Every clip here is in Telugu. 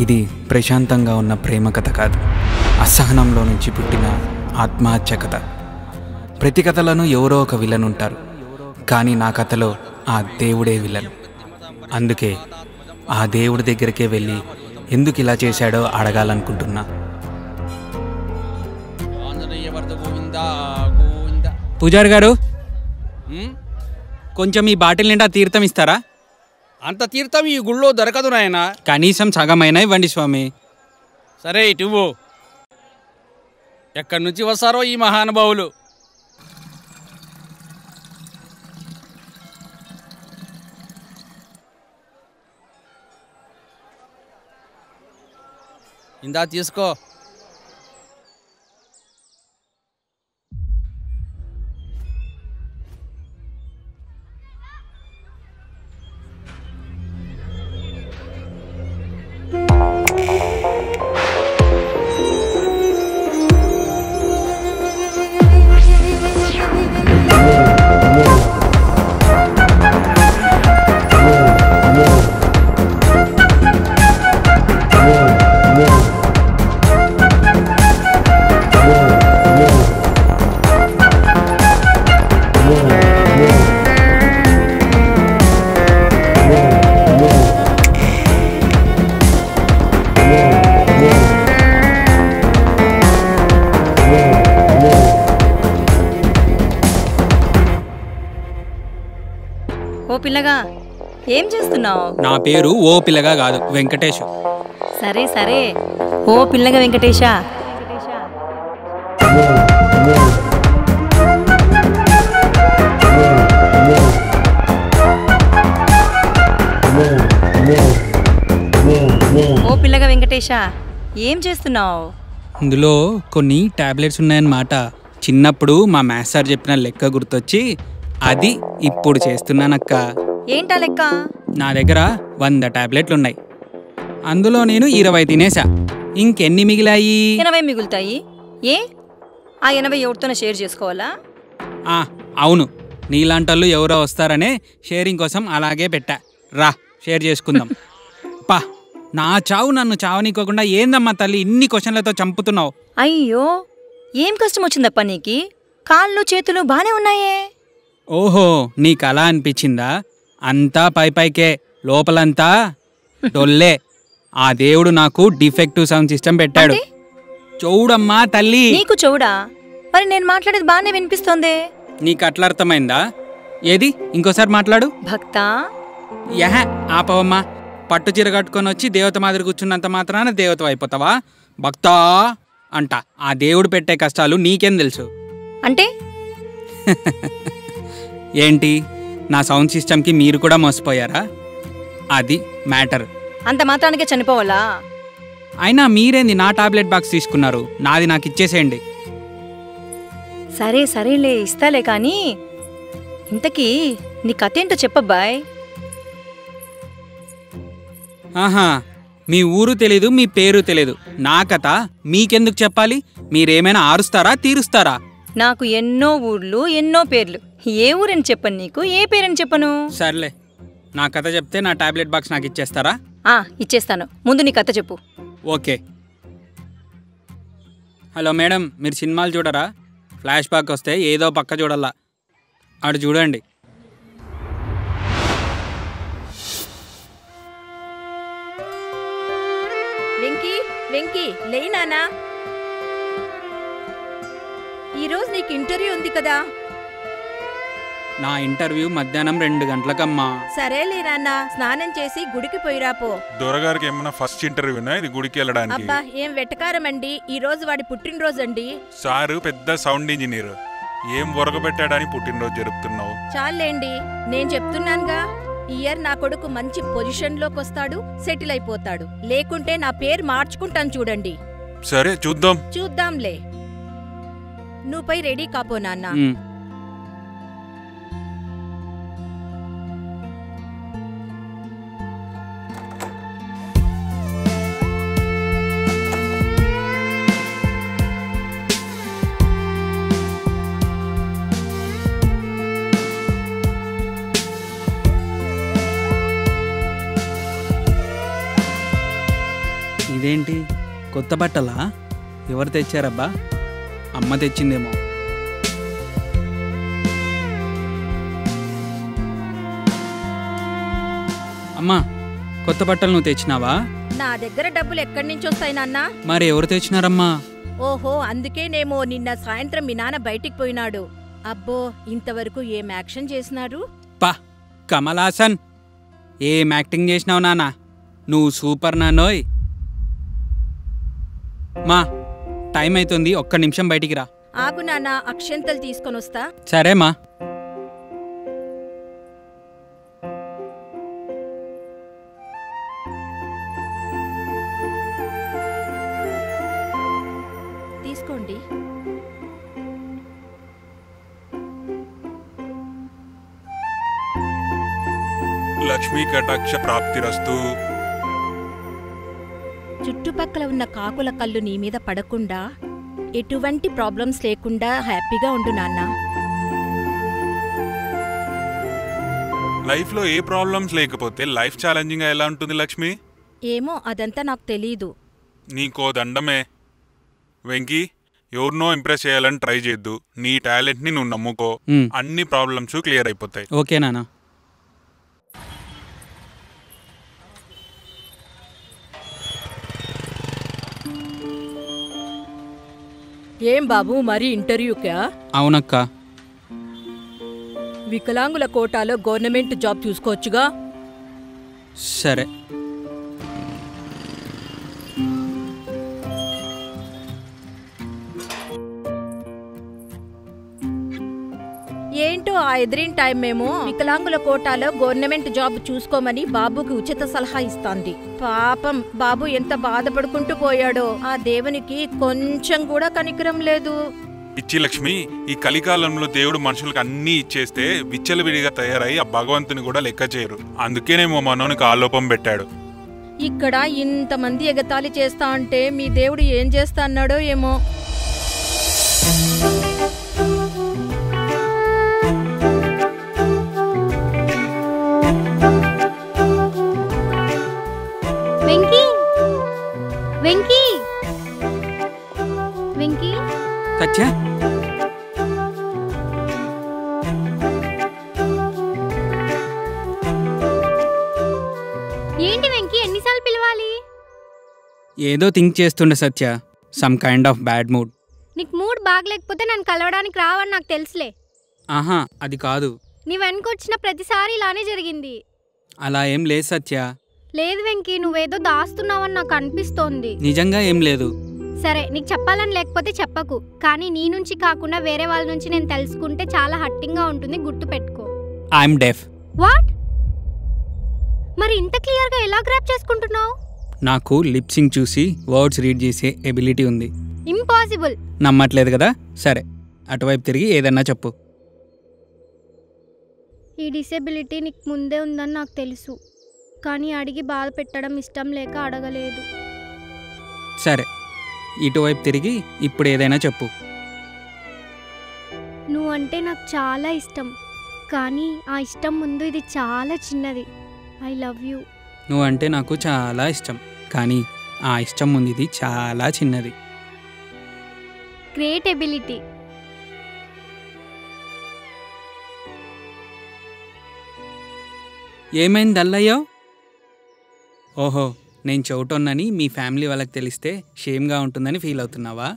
ఇది ప్రశాంతంగా ఉన్న ప్రేమ కథ కాదు, అసహనంలో నుంచి పుట్టిన ఆత్మహత్య కథ. ప్రతి కథలను ఎవరో ఒక విలన్ ఉంటారు, కానీ నా కథలో ఆ దేవుడే విలన్. అందుకే ఆ దేవుడి దగ్గరికే వెళ్ళి ఎందుకు ఇలా చేశాడో అడగాలనుకుంటున్నా. పూజారి గారు, కొంచెం ఈ బాటిల్ నిండా తీర్థం ఇస్తారా? అంత తీర్థం ఈ గుళ్ళో దొరకదు నాయనా. కనీసం సగమైనా ఇవ్వండి స్వామి. సరే ఇటువు. ఎక్కడి నుంచి వస్తారో ఈ మహానుభావులు. ఇందా తీసుకో. ఓ పిల్లగా, ఏం చేస్తున్నావు? నా పేరు ఓ పిల్లగా కాదు, వెంకటేష్. సరే సరే, ఓ పిల్లగా వెంకటేశా. ఓ పిల్లగా వెంకటేశా, ఏం చేస్తున్నావు? ఇందులో కొన్ని టాబ్లెట్స్ ఉన్నాయన్నమాట. చిన్నప్పుడు మా మ్యాథ్స్ సార్ చెప్పిన లెక్క గుర్తొచ్చి అది ఇప్పుడు చేస్తున్నానక్క. ఏంటా లెక్క? నా దగ్గర 100 టాబ్లెట్లు ఉన్నాయి. అందులో నేను 20 తినేసా. ఇంకెన్ని మిగిలాయి? 80 మిగులుతాయి. ఏ ఆ 80 ఎవరితోనే షేర్ చేసుకోవాలా? అవును, నీలాంటోళ్ళు ఎవరో వస్తారనే షేరింగ్ కోసం అలాగే పెట్టా. రా షేర్ చేసుకుందాం. పా, నా చావు నన్ను చావనీకోకుండా ఏందమ్మా తల్లి ఇన్ని క్వశ్చన్లతో చంపుతున్నావు? అయ్యో, ఏం కష్టం వచ్చిందప్ప నీకి? కాళ్ళు చేతులు బానే ఉన్నాయే. ఓహో, నీకు అలా అనిపించిందా? అంతా పైకే, లోపలంతా డొల్లే. ఆ దేవుడు నాకు డిఫెక్టివ్ సౌండ్ సిస్టమ్ పెట్టాడు. చూడమ్మా తల్లి. నీకు చూడా? మరి నేను మాట్లాడేది బానే వినిపిస్తోంది. నీకు అట్లా అర్థమైందా? ఏది ఇంకోసారి మాట్లాడు. భక్తా. యహ, ఆపవమ్మా. పట్టు చీర కట్టుకొని వచ్చి దేవత మాదిరి కూర్చున్నంత మాత్రాన దేవత అయిపోతావా? భక్తా అంట. ఆ దేవుడు పెట్టే కష్టాలు నీకేం తెలుసు? అంటే ఏంటి, నా సౌండ్ సిస్టమ్కి మీరు కూడా మోసపోయారా? అది మ్యాటర్. అంత మాత్రానికే చనిపోవాలా? అయినా మీరేంది నా టాబ్లెట్ బాక్స్ తీసుకున్నారు? నాది నాకు ఇచ్చేసేయండి. సరే సరేలే, ఇస్తాలే. కానీ ఇంతకీ నీ కథ ఏంటో చెప్పబ్బాయ్. ఆహా, మీ ఊరు తెలీదు, మీ పేరు తెలీదు. నా కథ మీకెందుకు చెప్పాలి? మీరేమైనా ఆరుస్తారా, తీరుస్తారా? నాకు ఎన్నో ఊర్లు, ఎన్నో పేర్లు. ఏ ఊరని చెప్పను నీకు, ఏ పేరని చెప్పను. సర్లే, నా కథ చెప్తే నా టాబ్లెట్ బాక్స్ నాకు ఇచ్చేస్తారా? ఇచ్చేస్తాను. ముందు నీ కథ చెప్పు. ఓకే. హలో మేడం, మీరు సినిమాలు చూడరా? ఫ్లాష్ బ్యాక్ వస్తే ఏదో పక్క చూడాలా. అటు చూడండి. వెంకీ, వెంకీ లేనానా? ఈరోజు నీకు ఇంటర్వ్యూ ఉంది కదా? నా ఇంటర్వ్యూ మధ్యాహ్నం 2 గంటలకమ్మా. సరేలే నాన్న, స్నానం చేసి గుడికి పోయిరాపో. దొరగారికి ఏమన్నా ఫస్ట్ ఇంటర్వ్యూనా ఇది గుడికి వెళ్ళడానికి? అబ్బా, ఏం వెటకారమండి. ఈ రోజు వాడి పుట్టినరోజు అండి. సారు పెద్ద సౌండ్ ఇంజనీర్, ఏం వరగబెట్టాడని పుట్టినరోజు జరుపుతున్నావు? చాలేండి, నేను చెప్తున్నానుగా. ఈ ఇయర్ నా కొడుకు మంచి పొజిషన్లోకి వస్తాడు, సెటిల్ అయిపోతాడు. లేకుంటే నా పేరు మార్చుకుంటాను చూడండి. సరే చూద్దాం. చూద్దాంలే. నువ్వు పై రెడీ కాపో నాన్న. ఇదేంటి కొత్త బట్టలా? ఎవరు తెచ్చారబ్బా? అమ్మ తెచ్చిందేమో. అమ్మా, కొత్త బట్టలు నువ్వు తెచ్చినావా? నా దగ్గర డబ్బులు ఎక్కడి నుంచి వస్తాయి నాన్నా? మరి ఎవరు తెచ్చినారమ్మా? ఓహో, అందుకేనేమో నిన్న సాయంత్రం మీ నాన్న బయటికి పోయినాడు. అబ్బో, ఇంతవరకు ఏం యాక్షన్ చేసినారు? పా కమల్ హాసన్, ఏం యాక్టింగ్ చేసినావు నాన్న, నువ్వు సూపర్ నాన్నోయ్. మా టైం అవుతుంది, ఒక్క నిమిషం బయటికి రా. ఆగు నాన్న, అక్షంతలు తీసుకొని వస్తా. సరే మా. తీసుకోండి. లక్ష్మీ కటాక్ష ప్రాప్తిరస్తు. చుట్టుపక్కల ఉన్న కాకుల కళ్ళు నీ మీద పడకుండా, ఎటువంటి ప్రాబ్లమ్స్ లేకుండా హ్యాపీగా ఉండు నాన్న. లైఫ్లో ఏ ప్రాబ్లమ్స్ లేకపోతే లైఫ్ ఛాలెంజింగ్ ఎలా ఉంటుంది లక్ష్మి? ఏమో, అదంతా నాకు తెలీదు. నీకో దండమే వెంకీ, ఎవరినో ఇంప్రెస్ చేయాలని ట్రై చేద్దు. నీ టాలెంట్ని నువ్వు నమ్ముకో, అన్ని ప్రాబ్లమ్స్ క్లియర్ అయిపోతాయి. ఓకే నాన్న. ఏం బాబు, మరి ఇంటర్వ్యూకా? అవునక్క. వికలాంగుల కోటాలో గవర్నమెంట్ జాబ్ చూసుకోవచ్చుగా. సరే. ఏంటో ఆ ఎదిరిన టైం మేము వికలాంగుల కోటాలో గవర్నమెంట్ జాబ్ చూసుకోమని బాబుకి ఉచిత సలహా ఇస్తాంది. పాపం బాబు ఎంత బాధపడుకుంటూ పోయాడో. ఆ దేవునికి కొంచెం కూడా కనికరం లేదు. పిచ్చి లక్ష్మి, ఈ కలికాలంలో దేవుడు మనుషులకు అన్నీ ఇచ్చేస్తే విచ్చలవిడిగా తయారై ఆ భగవంతుని కూడా లెక్క చేయరు. అందుకేనేమో మనోనికి ఆలోపం పెట్టాడు. ఇక్కడ ఇంతమంది ఎగతాళి చేస్తా అంటే మీ దేవుడు ఏం చేస్తా అన్నాడో ఏమో. వెంకీ, వెంకీ, వెంకీ. సత్య, ఏంటి వెంకీ, ఎన్నిసార్లు పిలవాలి? ఏదో థింక్ చేస్తుండే Satya, some kind of bad mood. నీకు మూడ్ బాగలేకపోతే నన్ను కలవడానికి రావని నాకు తెలుసులే. ఆహా, అది కాదు. నీ వెనకొచ్చిన ప్రతిసారి ఇలానే జరిగింది. అలా ఏం లేదు సత్య. లేదు వెంకీ, నువ్వేదో దాస్తున్నావని నాకు అనిపిస్తోంది. నిజంగా ఏం లేదు. సరే, నీకు చెప్పాలని లేకపోతే చెప్పకు, కానీ నీ నుంచి కాకుండా వేరే వాళ్ళ నుంచి నేను తెలుసుకుంటే చాలా హట్టింగ్గా ఉంటుంది, గుర్తు పెట్టుకో. I'm deaf. వాట్? మరి ఇంత క్లియర్గా ఎలా గ్రాప్ చేసుకుంటున్నావు? నాకు లిప్సింగ్ చూసి వర్డ్స్ రీడ్ చేసే ఎబిలిటీ ఉంది. ఇంపాసిబుల్. నమ్మట్లేదు కదా? సరే, అటువైపు తిరిగి ఏదన్నా చెప్పు. ఈ డిసేబిలిటీ నీకు ముందే ఉందని నాకు తెలుసు, కానీ అడిగి బాధ పెట్టడం ఇష్టం లేక అడగలేదు. సరే, ఇటువైపు తిరిగి ఇప్పుడు ఏదైనా చెప్పు. నువ్వంటే నాకు చాలా ఇష్టం, కానీ ఆ ఇష్టం ముందు ఇది చాలా చిన్నది. I love you. నువ్వంటే నాకు చాలా ఇష్టం, కానీ ఆ ఇష్టం ముందు ఇది చాలా చిన్నది. Great ability. ఏమైంది అల్లయ్యో? ఓహో, నేను చెవిటొన్నని మీ ఫ్యామిలీ వాళ్ళకి తెలిస్తే షేమ్గా ఉంటుందని ఫీల్ అవుతున్నావా?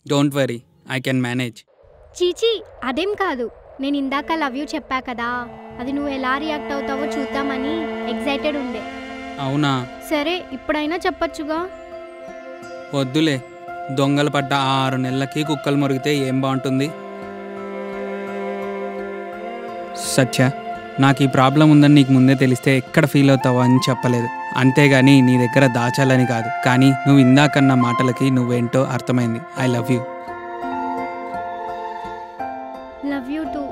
Don't worry, I can manage. చీచీ, అదేం కాదు. నేను ఇందాక లవ్ యూ చెప్పా కదా, అది నువ్వు ఎలా రియాక్ట్ అవుతావో చూద్దామని ఎగ్జైటెడ్ ఉండే. అవునా? సరే, ఇప్పుడైనా చెప్పొచ్చుగా. వద్దులే, దొంగలు పడ్డ 6 నెలలకి కుక్కలు మురిగితే ఏం బాగుంటుంది? సత్య, నాకు ఈ ప్రాబ్లం ఉందని నీకు ముందే తెలిస్తే ఎక్కడ ఫీల్ అవుతావో అని చెప్పలేదు. అంతేగాని నీ దగ్గర దాచాలని కాదు. కానీ నువ్వు ఇందాకన్న మాటలకి నువ్వేంటో అర్థమైంది. I love you. Love you two.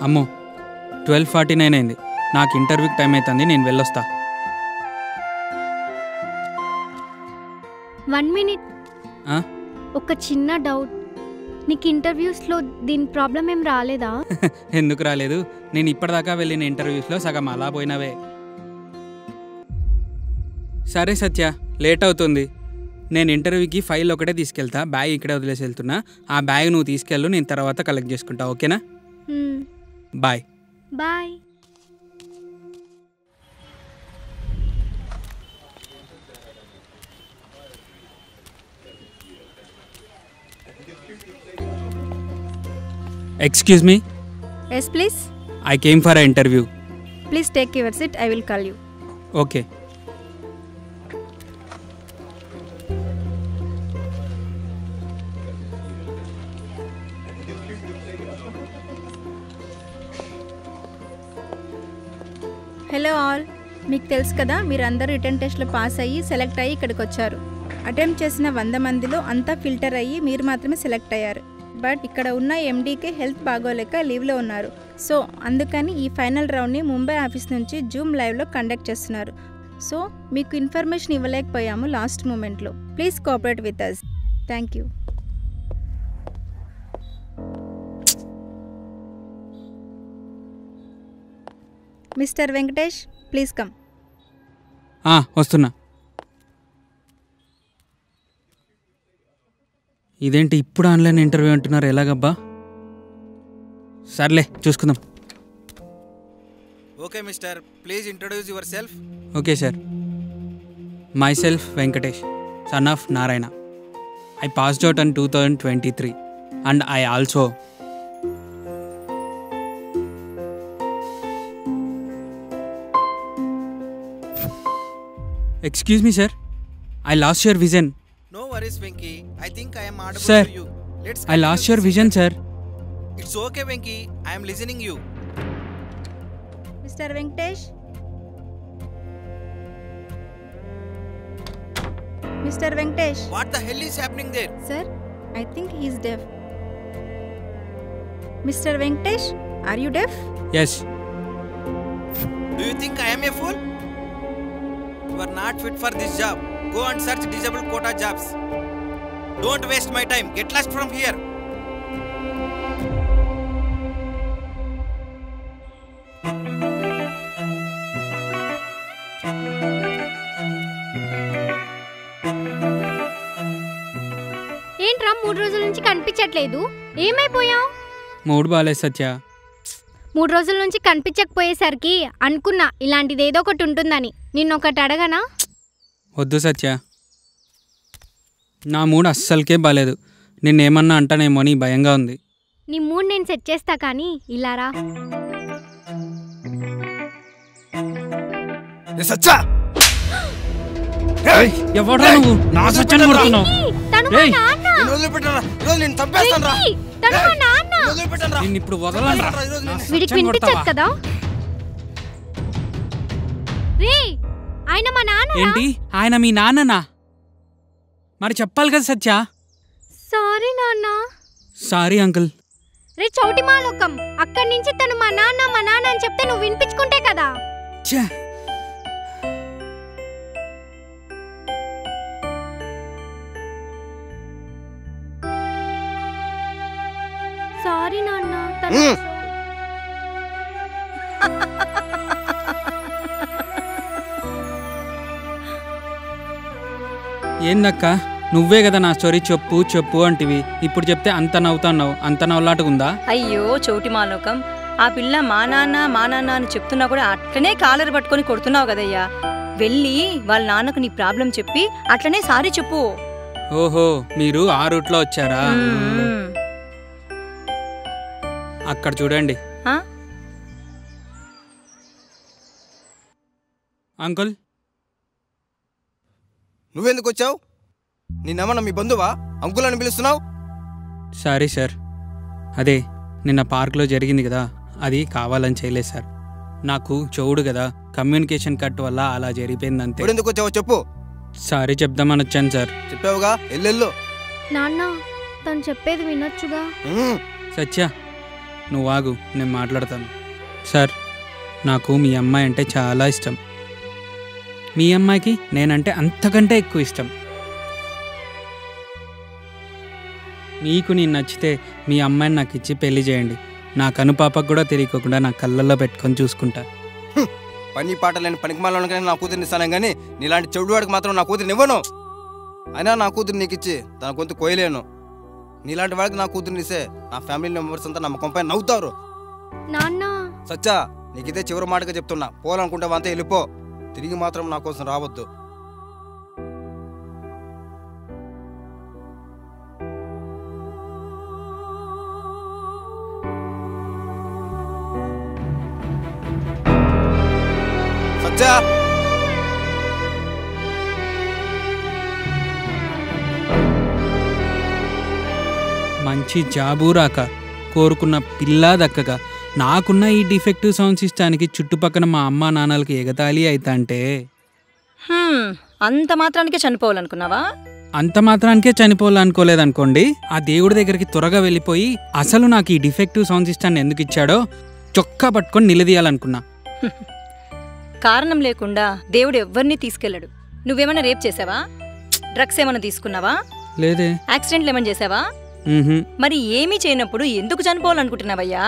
అమ్మో, 12:49 అయింది. నాకు ఇంటర్వ్యూకి టైం అవుతుంది, నేను వెళ్ళొస్తా. 1 మినిట్. ఒక చిన్న డౌట్, నీకు ఇంటర్వ్యూస్లో దీని ప్రాబ్లం ఏం రాలేదా? ఎందుకు రాలేదు? నేను ఇప్పటిదాకా వెళ్ళిన ఇంటర్వ్యూస్లో సగం అలా పోయినవే. సరే సత్య, లేట్ అవుతుంది. నేను ఇంటర్వ్యూకి ఫైల్ ఒకటే తీసుకెళ్తా, బ్యాగ్ ఇక్కడే వదిలేసి వెళ్తున్నా. ఆ బ్యాగ్ నువ్వు తీసుకెళ్ళు, నేను తర్వాత కలెక్ట్ చేసుకుంటా. ఓకేనా? Bye. Bye. Excuse me. Yes, please. I came for an interview. Please take your seat. I will call you. Okay. Hello all, మీకు తెలుసు కదా మీరందరూ రిటర్న్ టెస్ట్లో పాస్ అయ్యి సెలెక్ట్ అయ్యి ఇక్కడికి వచ్చారు. అటెంప్ట్ చేసిన 100 మందిలో అంతా ఫిల్టర్ అయ్యి మీరు మాత్రమే సెలెక్ట్ అయ్యారు. బట్ ఇక్కడ ఉన్న ఎండీకి హెల్త్ బాగోలేక లీవ్లో ఉన్నారు. సో అందుకని ఈ ఫైనల్ రౌండ్ని ముంబై ఆఫీస్ నుంచి జూమ్ లైవ్లో కండక్ట్ చేస్తున్నారు. సో మీకు ఇన్ఫర్మేషన్ ఇవ్వలేకపోయాము లాస్ట్ మూమెంట్లో. Please cooperate with us. Thank you. Mister Venkatesh, please come. వస్తున్నా. ఇదేంటి ఇప్పుడు ఆన్లైన్ ఇంటర్వ్యూ అంటున్నారు, ఎలాగబ్బా? సర్లే చూసుకుందాం. Okay mister, please introduce yourself. Okay sir. Myself Venkatesh, son of Narayana. I passed out in 2023 and I also excuse me sir, I lost your vision. No worries, Venki. I think I am audible Sir, to you. Let's I lost your vision, sir. It's okay, Venki. I am listening you. Mister Venkatesh, mister Venkatesh. What the hell is happening there? Sir, I think he is deaf. Mr. Venkatesh, are you deaf? Yes. Do you think I am a fool? You are not fit for this job. Go and search disabled quota jobs. Don't waste my time. Get lost from here. ఏంట్రా 3 రోజుల నుంచి కనిపించట్లేదు? ఏమైపోయావు? మూడు బాలే సత్య. 3 రోజుల నుంచి కనిపించకపోయేసరికి అనుకున్నా ఇలాంటిది ఏదో ఒకటి ఉంటుందని. నిన్నొకటి అడగనా? వద్దు సత్య, నా మూడు అస్సలకే బాలేదు. నిన్నేమన్నా అంటానేమో అని భయంగా ఉంది. నీ మూడ్ నేను సెట్ చేస్తా కానీ ఇలా రా. ఎవడ్రా నువ్వు? నా సత్యాన్ని కొడుతున్నావు. తను మా ఏయ్! నాన్న. వెంకీ, తను మా నాన్న. నిన్ను ఇప్పుడు వదలనురా. వీడికి వినిపించదు కదా? రే, ఆయన మా నాన్న. ఏంటి? ఆయన మీ నాన్ననా? మరి చెప్పాలి కదా సత్య. సారీ నాన్న. Sorry uncle. రే చౌటి మాలోకం, అక్కడి నుంచి తను మా నాన్న అని చెప్తే నువ్వు వినిపించుకుంటే కదా. ఛే! సారీ నాన్న. తను ఏందక్క, నువ్వే కదా నా స్టోరీ చెప్పు చెప్పు అంటివి. ఇప్పుడు చెప్తే అంత నవ్వుతున్నావు. అంత నవ్వులాటకుందా? అయ్యో చౌటి మాలోకం, ఆ పిల్ల మా నాన్న అని చెప్తున్నా కూడా అట్లనే కాలర్ పట్టుకొని కొడుతున్నావు కదయ్యా. వెళ్ళి వాళ్ళ నాన్నకు నీ ప్రాబ్లం చెప్పి అట్లనే సారీ చెప్పు. ఓహో, మీరు ఆ రూట్లో వచ్చారా? మ్మ్. అక్కడ చూడండి ఆ? అంకుల్. నువ్వెందుకు వచ్చావు? నిన్నమన్నా మీ బంధువా? అంకుల్ అని పిలుస్తున్నావు? సారీ సార్, అదే నిన్న పార్క్లో జరిగింది కదా, అది కావాలని చేయలేదు సార్. నాకు చెవుడు కదా, కమ్యూనికేషన్ కట్ వల్ల అలా జరిగిపోయింది అంతే. ఎందుకు వచ్చావో చెప్పు. సారీ చెప్దామని వచ్చాను సార్. చెప్పావుగా, ఎల్లెళ్ళు. నాన్న, తను చెప్పేది వినొచ్చుగా. సత్య, నువ్వు ఆగు, నేను మాట్లాడతాను. సార్, నాకు మీ అమ్మాయి అంటే చాలా ఇష్టం. మీ అమ్మాయికి నేనంటే అంతకంటే ఎక్కువ ఇష్టం. మీకు నేను నచ్చితే మీ అమ్మాయిని నాకు ఇచ్చి పెళ్లి చేయండి. నా కనుపాపకు కూడా తెలియకుండా నా కళ్ళల్లో పెట్టుకొని చూసుకుంటా. పని పాట లేని పనికిమాలని నా కూతురిని ఇస్తాను కానీ నీలాంటి చెడు వాడికి మాత్రం నా కూతురిని ఇవ్వను. అయినా నా కూతురు నీకు ఇచ్చి తన గొంతు కోయలేను. నీలాంటి వాడికి నా కూతురిని ఇస్తే నా ఫ్యామిలీ మెంబర్స్ అంతా నమ్మకంపై నవ్వుతారు. నాన్న సచ్చా, నీకిదే చివరి మాటగా చెప్తున్నా. పోవాలనుకుంటే అంతా వెళ్ళిపో, తిరిగి మాత్రం నా కోసం రావద్దు. సచ్చా, మంచి జాబు రాక, కోరుకున్న పిల్ల దక్కగా, నాకున్న ఈ డిఫెక్టివ్ సౌండ్ సిస్టానికి చుట్టుపక్కల మా అమ్మ నాన్నలకి ఎగతాళి అవుతాంటే అంత మాత్రానికే చనిపోవాలనుకున్నావా? అంత మాత్రానికే చనిపోవాలనుకోలేదనుకోండి. ఆ దేవుడి దగ్గరికి త్వరగా వెళ్ళిపోయి అసలు నాకు ఈ డిఫెక్టివ్ సౌండ్ సిస్టాన్ని ఎందుకు ఇచ్చాడో చొక్కా పట్టుకొని నిలదీయాలనుకున్నా. కారణం లేకుండా దేవుడు ఎవ్వరినీ తీసుకెళ్ళడు. నువ్వేమైనా రేప్ చేసావా? డ్రగ్స్ ఏమైనా తీసుకున్నావా? లేదే. యాక్సిడెంట్లు ఏమైనా చేసావా? మరి ఏమీ చేయనప్పుడు ఎందుకు చనిపోవాలనుకుంటున్నావయ్యా?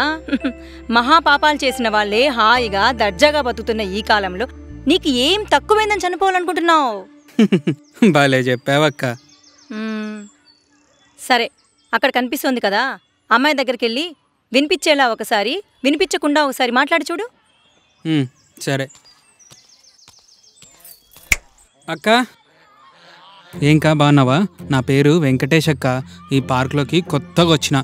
మహాపాపాలు చేసిన వాళ్ళే హాయిగా దర్జాగా బతుకుతున్న ఈ కాలంలో నీకు ఏం తక్కువైందని చనిపోవాలనుకుంటున్నావు? బాలే చెప్పావక్క. సరే, అక్కడ కనిపిస్తుంది కదా, అమ్మాయి దగ్గరికి వెళ్ళి వినిపించేలా ఒకసారి, వినిపించకుండా ఒకసారి మాట్లాడి చూడు. సరే అక్క. ఏంకా బాగున్నావా? నా పేరు వెంకటేష్ అక్క. ఈ పార్క్లోకి కొత్తగా వచ్చిన.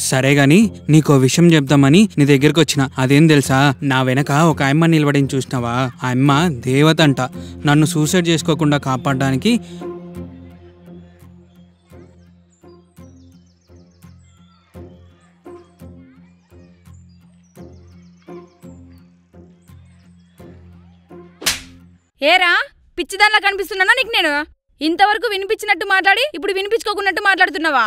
సరే గాని నీకో విషయం చెప్దామని నీ దగ్గరికి వచ్చిన. అదేం తెలుసా, నా వెనక ఒక అమ్మ నిలబడిని చూసినావా? ఆ అమ్మ దేవత అంట. నన్ను సూసైడ్ చేసుకోకుండా కాపాడడానికి ఏరా పిచ్చిదానిలా కనిపిస్తున్నానా నీకు? నేను ఇంతవరకు వినిపించినట్టు మాట్లాడి ఇప్పుడు వినిపించుకోకున్నట్టు మాట్లాడుతున్నావా?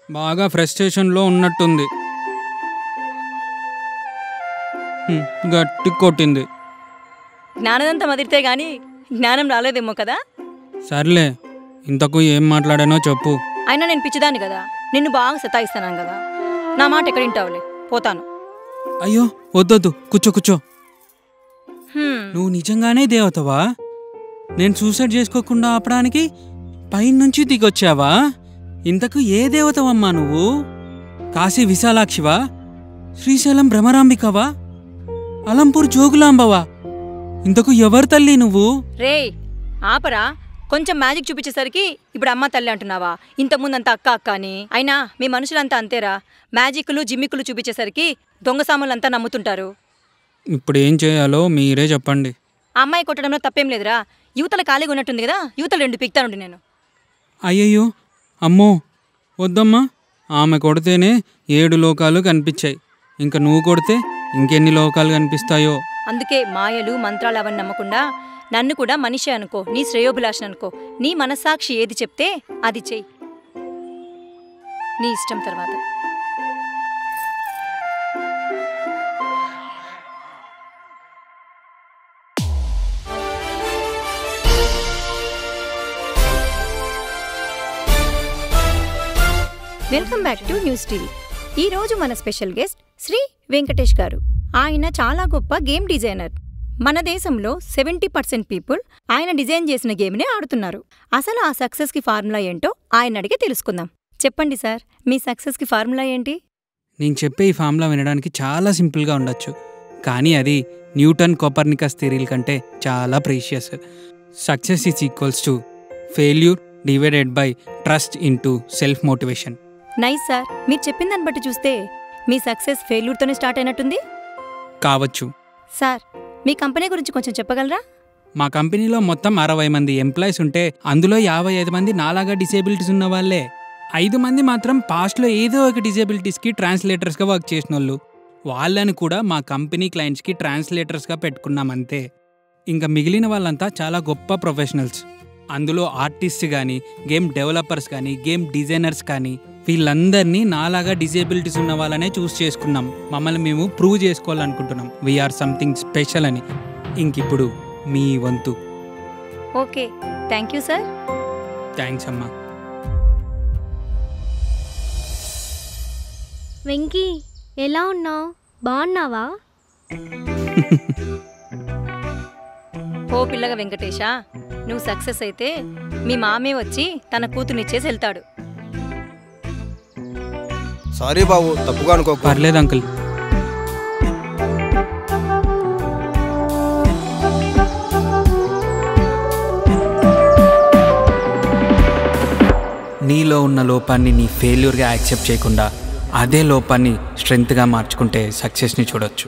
బాగా ఫ్రస్ట్రేషన్లో ఉన్నట్టుంది. గట్టి కొట్టింది. జ్ఞానదంతా మదిరితే గాని జ్ఞానం రాలేదేమో కదా. సర్లే, ఇంతకు ఏం మాట్లాడానో చెప్పు. అయినా నేను పిచ్చిదాన్ని కదా, నిన్ను బాగా సతాయిస్తాను కదా. నా మాట ఎక్కడ వింటావులే, పోతాను. అయ్యో వద్దొద్దు, కూర్చో కూర్చో. నువ్వు నిజంగానే దేవతవా? నేను సూసైడ్ చేసుకోకుండా ఆపడానికి పైనుంచి దిగొచ్చావా? ఇంతకు ఏ దేవతవమ్మా నువ్వు? కాశీ విశాలాక్షివా? శ్రీశైలం భ్రమరాంబికవా? అలంపూర్ జోగులాంబవా? ఇంతకు ఎవరు తల్లి నువ్వు? రే ఆపరా, కొంచెం మ్యాజిక్ చూపించేసరికి ఇప్పుడు అమ్మ తల్లి అంటున్నావా? ఇంతకుముందంతా అక్క అక్క అని. అయినా మీ మనుషులంతా అంతేరా, మ్యాజిక్లు జిమ్మిక్కులు చూపించేసరికి దొంగ సాములంతా నమ్ముతుంటారు. ఇప్పుడు ఏం చేయాలో మీరే చెప్పండి. ఆ అమ్మాయి కొట్టడంలో తప్పేం లేదురా, యువతల ఖాళీగా ఉన్నట్టుంది కదా, యువతలు 2 పిక్తానుండి నేను. అయ్యయ్యో, అమ్మో వద్దమ్మా. ఆమె కొడితేనే 7 లోకాలు కనిపించాయి. ఇంకా నువ్వు కొడితే ఇంకెన్ని లోకాలు కనిపిస్తాయో. అందుకే మాయలు మంత్రాలు అవన్నీ నమ్మకుండా నన్ను కూడా మనిషి అనుకో, నీ శ్రేయోభిలాష్ అనుకో. నీ మనస్సాక్షి ఏది చెప్తే అది చెయ్యి, నీ ఇష్టం. తర్వాత welcome back to news TV. ఈ రోజు మన స్పెషల్ గెస్ట్ శ్రీ వెంకటేష్ గారు. ఆయన చాలా గొప్ప గేమ్ డిజైనర్. మన దేశంలో 70% పీపుల్ ఆయన డిజైన్ చేసిన గేమ్నే ఆడుతున్నారు. అసలు ఆ సక్సెస్కి ఫార్ములా ఏంటో ఆయన అడిగి తెలుసుకుందాం. చెప్పండి సార్, మీ సక్సెస్కి ఫార్ములా ఏంటి? నేను చెప్పే ఈ ఫార్ములా వినడానికి చాలా సింపుల్గా ఉండొచ్చు, కానీ అది న్యూటన్ కోపర్నికస్ థియరీల కంటే చాలా precious. Success is equals to failure divided by trust into self motivation. Nice sir, మీరు చెప్పిన దాన్ని బట్టి చూస్తే మీ సక్సెస్ ఫెయిల్యూర్తోనే స్టార్ట్ అయినట్టుంది. కావచ్చు. సార్, మీ కంపెనీ గురించి కొంచెం చెప్పగలరా? మా కంపెనీలో మొత్తం 60 మంది ఎంప్లాయీస్ ఉంటే అందులో 55 మంది నాలాగా డిసేబిలిటీస్ ఉన్న వాళ్ళే. 5 మంది మాత్రం పాస్ట్లో ఏదో ఒక డిసేబిలిటీస్కి ట్రాన్స్లేటర్స్గా వర్క్ చేసిన వాళ్ళు. వాళ్ళని కూడా మా కంపెనీ క్లయింట్స్కి ట్రాన్స్లేటర్స్గా పెట్టుకున్నామంతే. ఇంకా మిగిలిన వాళ్ళంతా చాలా గొప్ప ప్రొఫెషనల్స్. అందులో ఆర్టిస్ట్ కానీ, గేమ్ డెవలపర్స్ కానీ, గేమ్ డిజైనర్స్ కానీ, వీళ్ళందరినీ నాలాగా డిజేబిలిటీస్ ఉన్న వాళ్ళనే చూస్ చేసుకున్నాం. మమ్మల్ని మేము ప్రూవ్ చేసుకోవాలనుకుంటున్నాం వీఆర్ సంథింగ్ స్పెషల్ అని. ఇంకిప్పుడు మీ వంతు. Okay, thank you sir. Thanks అమ్మా. వెంకీ, ఎలా ఉన్నావు? బాగున్నావా? ఓ పిల్లగా వెంకటేశా, నువ్వు సక్సెస్ అయితే మీ మామే వచ్చి తన కూతుర్నిచ్చేసి వెళ్తాడు. సారీ బాబు, తప్పుగా అనుకో. పర్లేదు అంకుల్. నీలో ఉన్న లోపాన్ని నీ ఫెయిల్యూర్గా యాక్సెప్ట్ చేయకుండా అదే లోపాన్ని స్ట్రెంగ్త్గా మార్చుకుంటే సక్సెస్ని చూడొచ్చు.